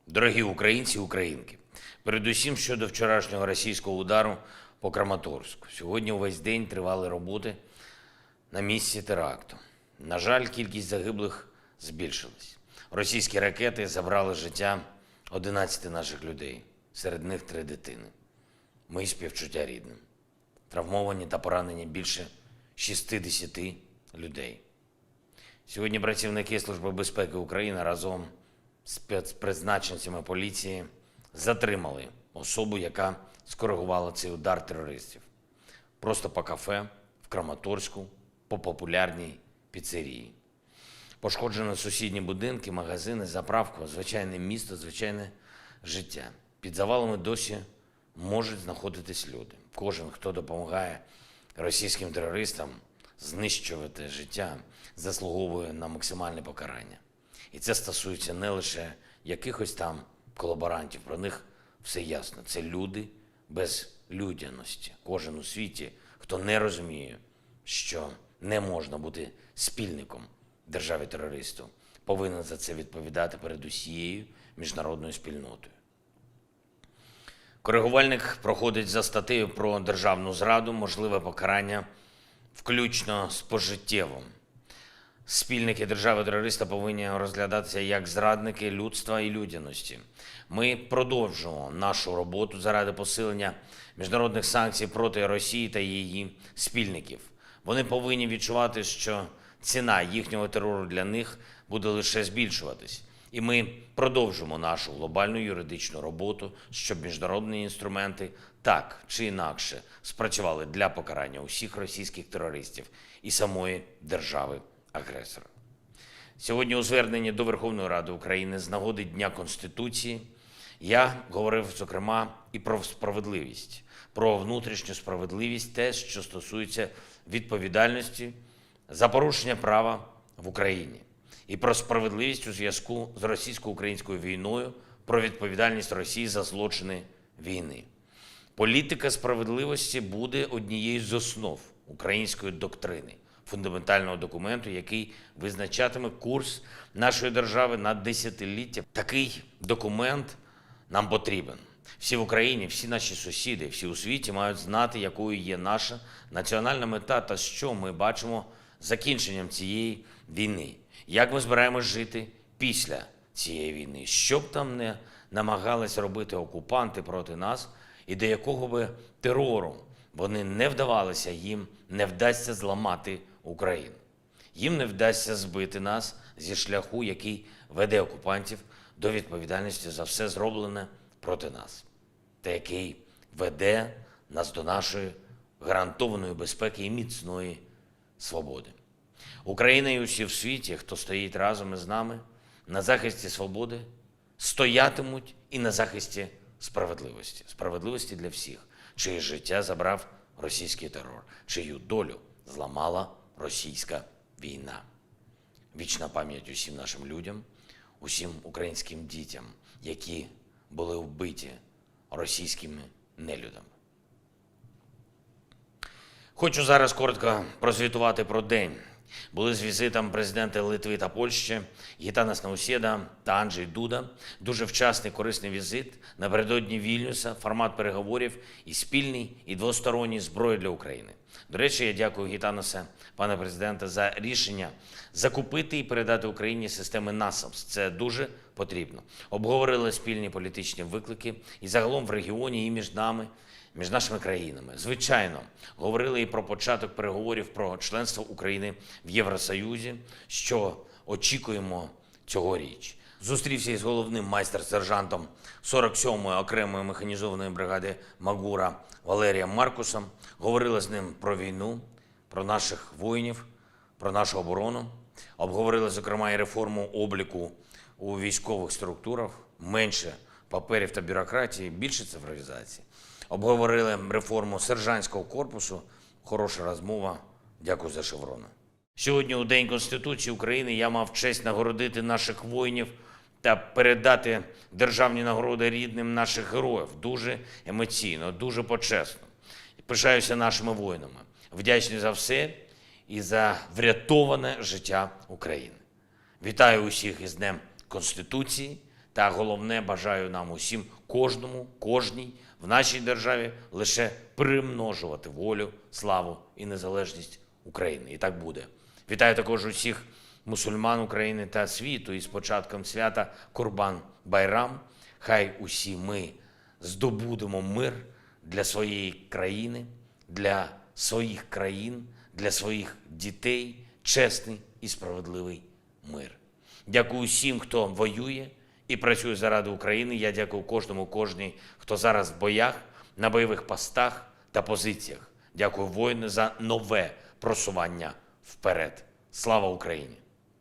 Дорогі українці і українки, передусім щодо вчорашнього російського удару по Краматорську. Сьогодні увесь день тривали роботи на місці теракту. На жаль, кількість загиблих збільшилась. Російські ракети забрали життя 11 наших людей, серед них 3 дитини. Мої співчуття рідним. Травмовані та поранені більше 60 людей. Сьогодні працівники Служби безпеки України разом з спецпризначенцями поліції затримали особу, яка скоригувала цей удар терористів. Просто по кафе в Краматорську, по популярній піцерії. Пошкоджено сусідні будинки, магазини, заправку, звичайне місто, звичайне життя. Під завалами досі можуть знаходитись люди. Кожен, хто допомагає російським терористам знищувати життя, заслуговує на максимальне покарання. І це стосується не лише якихось там колаборантів, про них все ясно. Це люди без людяності. Кожен у світі, хто не розуміє, що не можна бути спільником державі-терористу, повинен за це відповідати перед усією міжнародною спільнотою. Коригувальник проходить за статтею про державну зраду, можливе покарання, включно з пожиттєвим. Спільники держави-терориста повинні розглядатися як зрадники людства і людяності. Ми продовжуємо нашу роботу заради посилення міжнародних санкцій проти Росії та її спільників. Вони повинні відчувати, що ціна їхнього терору для них буде лише збільшуватись. І ми продовжимо нашу глобальну юридичну роботу, щоб міжнародні інструменти так чи інакше спрацювали для покарання усіх російських терористів і самої держави-агресора. Сьогодні у зверненні до Верховної Ради України з нагоди Дня Конституції я говорив, зокрема, і про справедливість, про внутрішню справедливість, те, що стосується відповідальності за порушення права в Україні, і про справедливість у зв'язку з російсько-українською війною, про відповідальність Росії за злочини війни. Політика справедливості буде однією з основ української доктрини, фундаментального документу, який визначатиме курс нашої держави на десятиліття. Такий документ нам потрібен. Всі в Україні, всі наші сусіди, всі у світі мають знати, якою є наша національна мета та що ми бачимо закінченням цієї війни. Як ми збираємось жити після цієї війни? Що б там не намагались робити окупанти проти нас, і до якого би терору вони не вдавалися, їм не вдасться зламати Україну. Їм не вдасться збити нас зі шляху, який веде окупантів до відповідальності за все зроблене проти нас, та який веде нас до нашої гарантованої безпеки і міцної свободи. Україна і усі в світі, хто стоїть разом із нами на захисті свободи, стоятимуть і на захисті справедливості. Справедливості для всіх, чиє життя забрав російський терор, чию долю зламала російська війна. Вічна пам'ять усім нашим людям, усім українським дітям, які були вбиті російськими нелюдами. Хочу зараз коротко прозвітувати про день. Були з візитом президенти Литви та Польщі Гітанас Наусєда та Анджей Дуда. Дуже вчасний, корисний візит напередодні Вільнюса, формат переговорів і спільний, і двосторонній зброї для України. До речі, я дякую Гітанасе, пане президенте, за рішення закупити і передати Україні системи НАСАМС. Це дуже потрібно. Обговорили спільні політичні виклики і загалом в регіоні, і між нами, між нашими країнами. Звичайно, говорили і про початок переговорів про членство України в Євросоюзі, що очікуємо цьогоріч. Зустрівся із головним майстер-сержантом 47-ї окремої механізованої бригади Магура Валерієм Маркусом. Говорили з ним про війну, про наших воїнів, про нашу оборону. Обговорили, зокрема, і реформу обліку у військових структурах, менше паперів та бюрократії, більше цифровізації. Обговорили реформу сержантського корпусу. Хороша розмова. Дякую за шеврони. Сьогодні, у День Конституції України, я мав честь нагородити наших воїнів та передати державні нагороди рідним наших героїв. Дуже емоційно, дуже почесно. Пишаюся нашими воїнами. Вдячний за все і за врятоване життя України. Вітаю усіх із Днем Конституції Та головне, бажаю нам усім, кожному, кожній в нашій державі лише примножувати волю, славу і незалежність України. І так буде. Вітаю також усіх мусульман України та світу із початком свята Курбан-Байрам. Хай усі ми здобудемо мир для своєї країни, для своїх країн, для своїх дітей, чесний і справедливий мир. Дякую всім, хто воює і працює заради України. Я дякую кожному, кожній, хто зараз в боях, на бойових постах та позиціях. Дякую воїну за нове просування вперед. Слава Україні!